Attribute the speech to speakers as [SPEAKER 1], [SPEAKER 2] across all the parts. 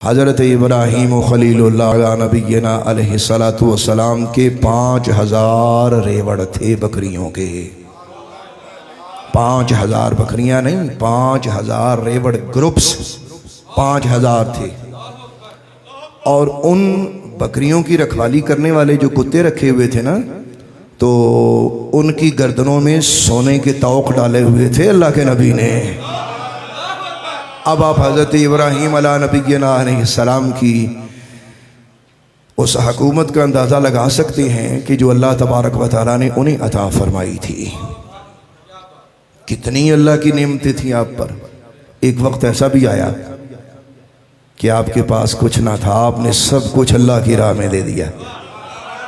[SPEAKER 1] حضرت ابراہیم خلیل اللہ علیہ نبینا علیہ السلام کے 5000 ریوڑ تھے بکریوں کے. 5000 بکریاں نہیں، 5000 ریوڑ گروپس 5000 تھے. اور ان بکریوں کی رکھوالی کرنے والے جو کتے رکھے ہوئے تھے نا، تو ان کی گردنوں میں سونے کے طوق ڈالے ہوئے تھے اللہ کے نبی نے. اب آپ حضرت ابراہیم علیہ نبینا علیہ السلام کی اس حکومت کا اندازہ لگا سکتے ہیں کہ جو اللہ تبارک و تعالیٰ نے انہیں عطا فرمائی تھی. کتنی اللہ کی نعمتیں تھیں آپ پر. ایک وقت ایسا بھی آیا کہ آپ کے پاس کچھ نہ تھا، آپ نے سب کچھ اللہ کی راہ میں دے دیا.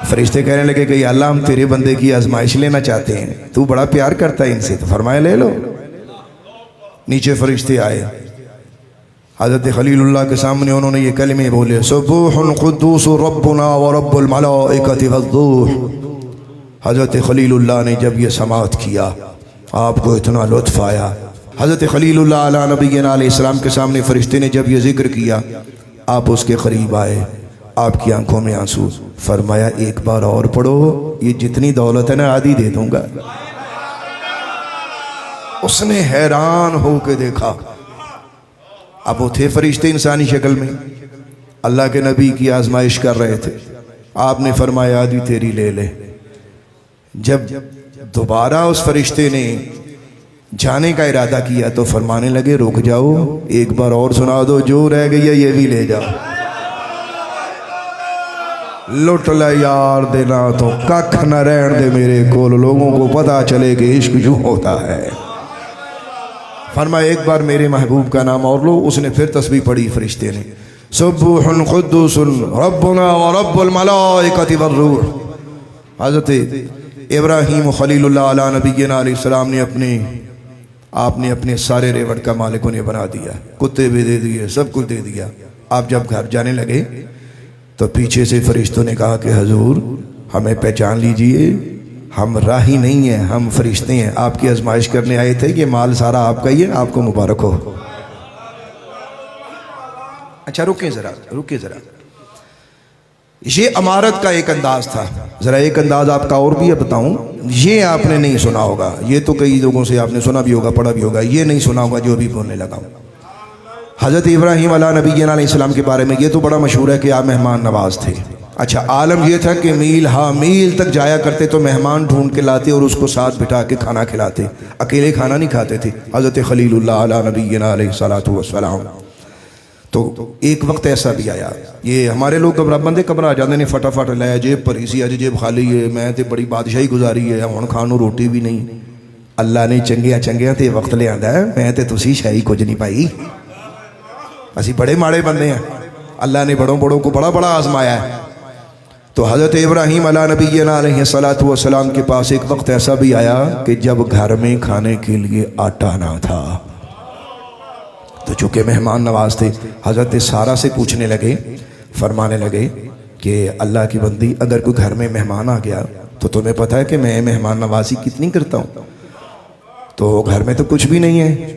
[SPEAKER 1] فرشتے کہنے لگے کہ یا اللہ ہم تیرے بندے کی آزمائش لینا چاہتے ہیں، تو بڑا پیار کرتا ہے ان سے، تو فرمایا لے لو. نیچے فرشتے آئے، حضرت خلیل اللہ کے سامنے انہوں نے یہ کلمے بولے، سبوح قدوس ربنا ورب الملائکۃ والروح. حضرت خلیل اللہ نے جب یہ سماعت کیا آپ کو اتنا لطف آیا. حضرت خلیل اللہ علیہ نبینا علیہ السلام کے سامنے فرشتے نے جب یہ ذکر کیا، آپ اس کے قریب آئے، آپ کی آنکھوں میں آنسو. فرمایا ایک بار اور پڑھو، یہ جتنی دولت ہے نا آدھی دے دوں گا. اس نے حیران ہو کے دیکھا. اب وہ تھے فرشتے انسانی شکل میں، اللہ کے نبی کی آزمائش کر رہے تھے. آپ نے فرمایا آدھی تیری لے لے. جب دوبارہ اس فرشتے نے جانے کا ارادہ کیا تو فرمانے لگے رک جاؤ، ایک بار اور سنا دو، جو رہ گئی ہے یہ بھی لے جاؤ. لٹ لے یار دینا تو ککھ نہ رہن دے میرے کول، لوگوں کو پتا چلے کہ عشق جو ہوتا ہے. فرمایا ایک بار میرے محبوب کا نام اور لو. اس نے پھر تسبیح پڑھی فرشتے نے، سبوح قدوس ربنا ورب الملائکۃ والروح. حضرت ابراہیم خلیل اللہ علیہ نبینا علیہ السلام نے آپ نے اپنے سارے ریوڑ کا مالک انہیں بنا دیا، کتے بھی دے دیے، سب کچھ دے دیا. آپ جب گھر جانے لگے تو پیچھے سے فرشتوں نے کہا کہ حضور ہمیں پہچان لیجئے، ہم راہی نہیں ہیں، ہم فرشتے ہیں، آپ کی آزمائش کرنے آئے تھے، یہ مال سارا آپ کا ہی ہے، آپ کو مبارک ہو. اچھا رکیں ذرا. یہ امارت کا ایک انداز تھا. ذرا ایک انداز آپ کا اور بھی بتاؤں، یہ آپ نے نہیں سنا ہوگا، یہ تو کئی لوگوں سے آپ نے سنا بھی ہوگا، پڑھا بھی ہوگا، یہ نہیں سنا ہوگا جو بھی بولنے لگا ہوں. حضرت ابراہیم علیہ نبینا علیہ السلام کے بارے میں یہ تو بڑا مشہور ہے کہ آپ مہمان نواز تھے. اچھا عالم یہ تھا کہ میل تک جایا کرتے تو مہمان ڈھونڈ کے لاتے اور اس کو ساتھ بٹھا کے کھانا کھلاتے، اکیلے کھانا نہیں کھاتے تھے. حضرت خلیل اللہ علیہ نبینا علیہ السلام. تو ایک وقت ایسا بھی آیا، یہ ہمارے لوگ بندے قبر آ جاتے ہیں فٹافٹ لے جیب پر اسی اج جیب خالی ہے، میں تے بڑی بادشاہی گزاری ہے، ہن کھانوں روٹی بھی نہیں. اللہ نے چنگیاں تے وقت لے آندا ہے، میں تے تسی شاہی کچھ نہیں پائی، اسی بڑے ماڑے بندے ہیں. اللہ نے بڑوں کو بڑا آزمایا ہے. تو حضرت ابراہیم علیہ نبینا علیہ السلام کے پاس ایک وقت ایسا بھی آیا کہ جب گھر میں کھانے کے لیے آٹا نہ تھا. تو چونکہ مہمان نواز تھے، حضرت سارہ سے پوچھنے لگے، فرمانے لگے کہ اللہ کی بندی اگر کوئی گھر میں مہمان آ گیا تو تمہیں پتہ ہے کہ میں مہمان نوازی کتنی کرتا ہوں، تو گھر میں تو کچھ بھی نہیں ہے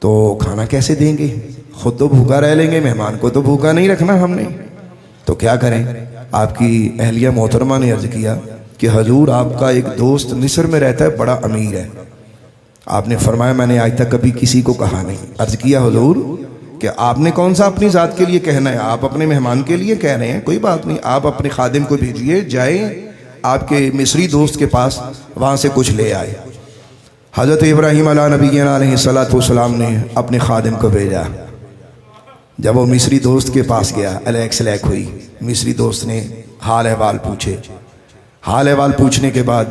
[SPEAKER 1] تو کھانا کیسے دیں گے، خود تو بھوکا رہ لیں گے، مہمان کو تو بھوکا نہیں رکھنا ہم نے، تو کیا کریں. آپ کی اہلیہ محترمہ نے عرض کیا کہ حضور آپ کا ایک دوست مصر میں رہتا ہے، بڑا امیر ہے. آپ نے فرمایا میں نے آج تک کبھی کسی کو کہا نہیں. عرض کیا حضور کہ آپ نے کون سا اپنی ذات کے لیے کہنا ہے، آپ اپنے مہمان کے لیے کہہ رہے ہیں، کوئی بات نہیں، آپ اپنے خادم کو بھیجیے، جائیں آپ کے مصری دوست کے پاس، وہاں سے کچھ لے آئے. حضرت ابراہیم علیہ نبینا علیہ السلام نے اپنے خادم کو بھیجا. جب وہ مصری دوست کے پاس گیا، الیک سلیک ہوئی، مصری دوست نے حال احوال پوچھے. حال احوال پوچھنے کے بعد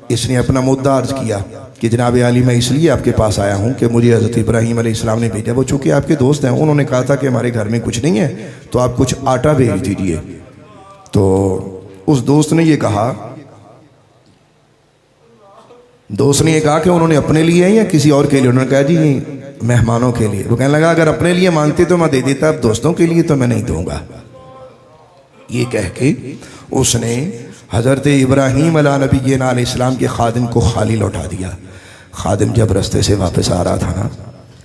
[SPEAKER 1] اس نے اپنا مدعا عرض کیا کہ جناب عالی میں اس لیے آپ کے پاس آیا ہوں کہ مجھے حضرت ابراہیم علیہ السلام نے بھیجا. وہ چونکہ آپ کے دوست ہیں، انہوں نے کہا تھا کہ ہمارے گھر میں کچھ نہیں ہے تو آپ کچھ آٹا بھیج دیجئے. تو اس دوست نے یہ کہا کہ انہوں نے اپنے لیے یا کسی اور کے لیے. انہوں نے کہا جی مہمانوں کے لیے. وہ کہنے لگا اگر اپنے لیے مانگتے تو میں دے دیتا، اب دوستوں کے لیے تو میں نہیں دوں گا. یہ کہہ کے اس نے حضرت ابراہیم علیہ نبینا علیہ السلام کے خادم کو خالی لوٹا دیا. خادم جب رستے سے واپس آ رہا تھا نا،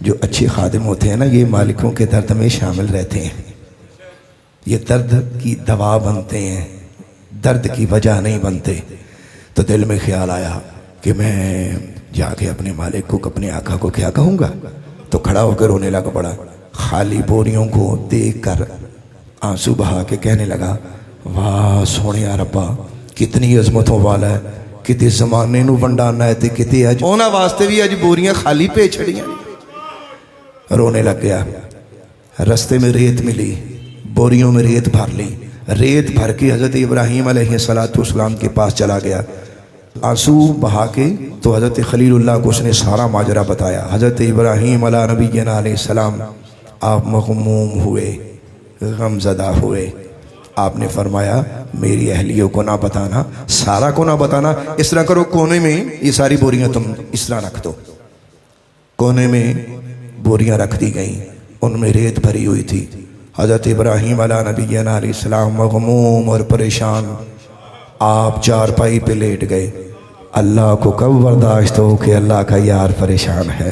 [SPEAKER 1] جو اچھے خادم ہوتے ہیں نا یہ مالکوں کے درد میں شامل رہتے ہیں. یہ درد کی دوا بنتے ہیں، درد کی وجہ نہیں بنتے۔ تو دل میں خیال آیا کہ میں جا کے اپنے مالک کو، اپنے آقا کو کیا کہوں گا؟ تو کھڑا ہو کے رونے لگا پڑا، خالی بوریوں کو دیکھ کر آنسو بہا کے کہنے لگا، واہ سونے ربا کتنی عظمتوں والا ہے، کتے زمانے نو ونڈانا ہے تے کتے اج اونا واسطے بھی اج بوریاں خالی پہ چھڑیاں۔ رونے لگ گیا۔ رستے میں ریت ملی، بوریوں میں ریت بھر لی، ریت بھر کے حضرت ابراہیم علیہ السلام کے پاس چلا گیا، آنسو بہا کے۔ تو حضرت خلیل اللہ کو اس نے سارا ماجرا بتایا۔ حضرت ابراہیم علیہ نبینا علیہ السلام آپ مغموم ہوئے، غم زدہ ہوئے۔ آپ نے فرمایا میری اہلیوں کو نہ بتانا، سارا کو نہ بتانا، اس طرح کرو کونے میں یہ ساری بوریاں تم اس طرح رکھ دو۔ کونے میں بوریاں رکھ دی گئیں، ان میں ریت بھری ہوئی تھی۔ حضرت ابراہیم علیہ نبینا علیہ السلام مغموم اور پریشان آپ چارپائی پہ لیٹ گئے۔ اللہ کو کب برداشت ہو کہ اللہ کا یار پریشان ہے،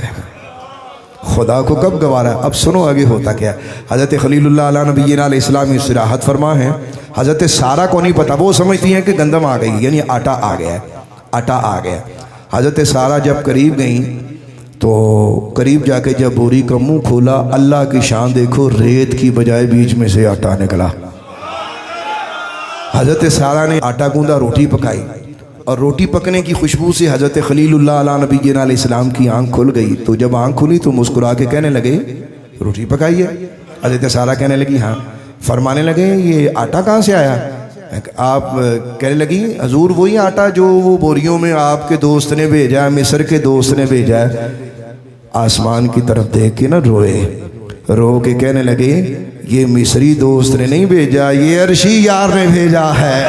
[SPEAKER 1] خدا کو کب گوارا؟ اب سنو آگے ہوتا کیا۔ حضرت خلیل اللہ علیہ نبینا علیہ السلام استراحت فرما ہے۔ حضرت سارا کو نہیں پتا، وہ سمجھتی ہیں کہ گندم آ گئی، یعنی آٹا آ گیا ہے، آٹا آ گیا۔ حضرت سارا جب قریب گئیں تو قریب جا کے جب بوری کا منہ کھولا، اللہ کی شان دیکھو، ریت کی بجائے بیچ میں سے آٹا نکلا۔ حضرت سارا نے آٹا گوندا، روٹی پکائی، اور روٹی پکنے کی خوشبو سے حضرت خلیل اللہ علیہ نبینا علیہ السلام کی آنکھ کھل گئی۔ تو جب آنکھ کھلی تو مسکرا کے کہنے لگے روٹی پکائی ہے؟ حضرت سارا کہنے لگی ہاں۔ فرمانے لگے یہ آٹا کہاں سے آیا؟ آپ کہنے لگی حضور وہی آٹا جو وہ بوریوں میں آپ کے دوست نے بھیجا ہے، مصر کے دوست نے بھیجا ہے۔ آسمان کی طرف دیکھ کے نہ روئے، رو کے کہنے لگے یہ مصری دوست نے نہیں بھیجا، یہ عرشی یار نے بھیجا ہے۔